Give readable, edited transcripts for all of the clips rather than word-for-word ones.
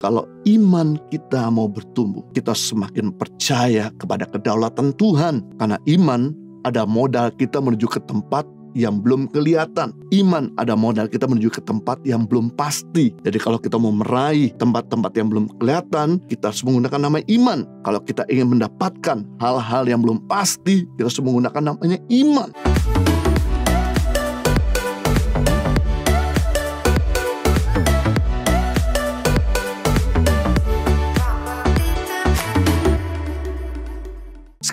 kalau iman kita mau bertumbuh, kita semakin percaya kepada kedaulatan Tuhan. Karena iman ada modal kita menuju ke tempat yang belum kelihatan. Iman ada modal kita menuju ke tempat yang belum pasti. Jadi kalau kita mau meraih tempat-tempat yang belum kelihatan, kita harus menggunakan nama iman. Kalau kita ingin mendapatkan hal-hal yang belum pasti, kita harus menggunakan namanya iman.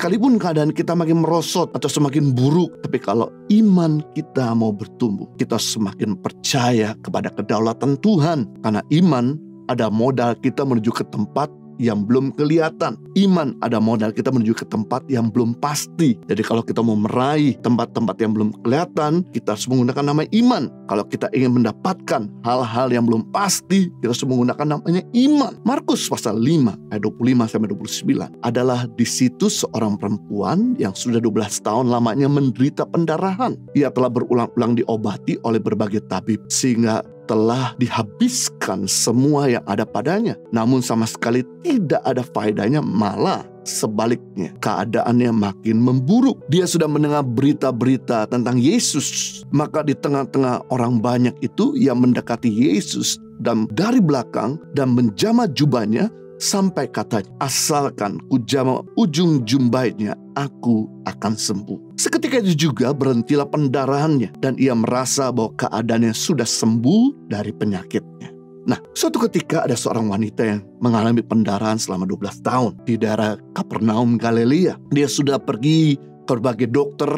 Sekalipun keadaan kita makin merosot atau semakin buruk, tapi kalau iman kita mau bertumbuh, kita semakin percaya kepada kedaulatan Tuhan. Karena iman ada modal kita menuju ke tempat yang belum kelihatan. Iman ada modal kita menuju ke tempat yang belum pasti. Jadi kalau kita mau meraih tempat-tempat yang belum kelihatan, kita harus menggunakan nama iman. Kalau kita ingin mendapatkan hal-hal yang belum pasti, kita harus menggunakan namanya iman. Markus pasal 5 ayat 25-29 adalah di situ seorang perempuan yang sudah 12 tahun lamanya menderita pendarahan. Ia telah berulang-ulang diobati oleh berbagai tabib sehingga telah dihabiskan semua yang ada padanya, namun sama sekali tidak ada faedahnya, malah sebaliknya keadaannya makin memburuk. Dia sudah mendengar berita-berita tentang Yesus, maka di tengah-tengah orang banyak itu ia mendekati Yesus dan dari belakang dan menjamah jubahnya sampai katanya, asalkan ku jamah ujung jubahnya, aku akan sembuh. Seketika itu juga berhentilah pendarahannya dan ia merasa bahwa keadaannya sudah sembuh dari penyakitnya. Nah, suatu ketika ada seorang wanita yang mengalami pendarahan selama 12 tahun di daerah Kapernaum, Galilea. Dia sudah pergi ke berbagai dokter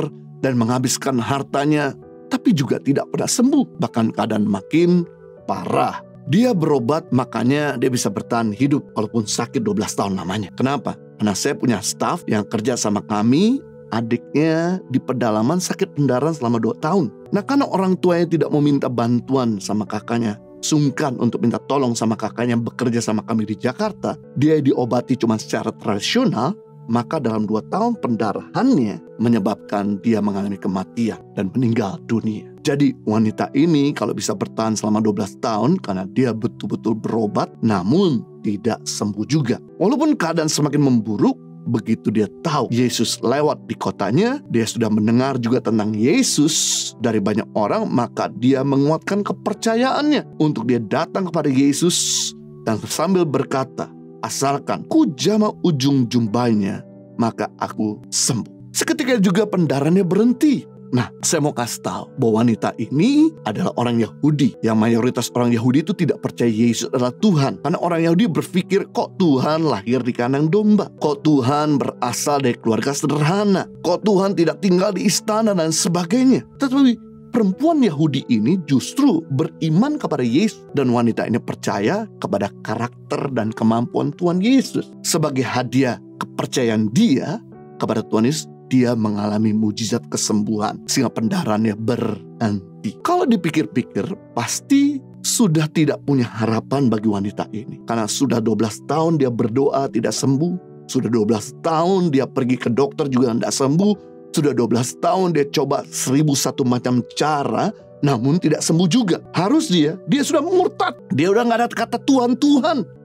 dan menghabiskan hartanya, tapi juga tidak pernah sembuh. Bahkan keadaan makin parah. Dia berobat, makanya dia bisa bertahan hidup walaupun sakit 12 tahun lamanya. Kenapa? Karena saya punya staf yang kerja sama kami, adiknya di pedalaman sakit pendarahan selama 2 tahun. Nah, karena orang tuanya tidak mau minta bantuan sama kakaknya, sungkan untuk minta tolong sama kakaknya yang bekerja sama kami di Jakarta, dia diobati cuma secara tradisional, maka dalam 2 tahun pendarahannya menyebabkan dia mengalami kematian dan meninggal dunia. Jadi wanita ini kalau bisa bertahan selama 12 tahun karena dia betul-betul berobat namun tidak sembuh juga. Walaupun keadaan semakin memburuk, begitu dia tahu Yesus lewat di kotanya, dia sudah mendengar juga tentang Yesus dari banyak orang, maka dia menguatkan kepercayaannya untuk dia datang kepada Yesus dan sambil berkata, asalkan ku jamah ujung jubahnya, maka aku sembuh. Seketika juga pendarahannya berhenti. Nah, saya mau kasih tahu bahwa wanita ini adalah orang Yahudi. Yang mayoritas orang Yahudi itu tidak percaya Yesus adalah Tuhan. Karena orang Yahudi berpikir, kok Tuhan lahir di kandang domba? Kok Tuhan berasal dari keluarga sederhana? Kok Tuhan tidak tinggal di istana dan sebagainya? Tetapi perempuan Yahudi ini justru beriman kepada Yesus. Dan wanita ini percaya kepada karakter dan kemampuan Tuhan Yesus. Sebagai hadiah kepercayaan dia kepada Tuhan Yesus, dia mengalami mujizat kesembuhan sehingga pendarahannya berhenti. Kalau dipikir-pikir, pasti sudah tidak punya harapan bagi wanita ini. Karena sudah 12 tahun dia berdoa tidak sembuh. Sudah 12 tahun dia pergi ke dokter juga tidak sembuh. Sudah 12 tahun dia coba 1001 macam cara, namun tidak sembuh juga. Harus dia sudah murtad. Dia udah gak ada kata Tuhan.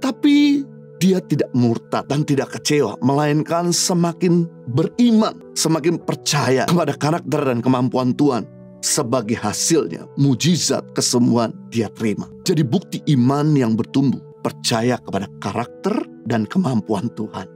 Tapi dia tidak murtad dan tidak kecewa, melainkan semakin beriman, semakin percaya kepada karakter dan kemampuan Tuhan. Sebagai hasilnya, mujizat kesembuhan dia terima. Jadi bukti iman yang bertumbuh, percaya kepada karakter dan kemampuan Tuhan.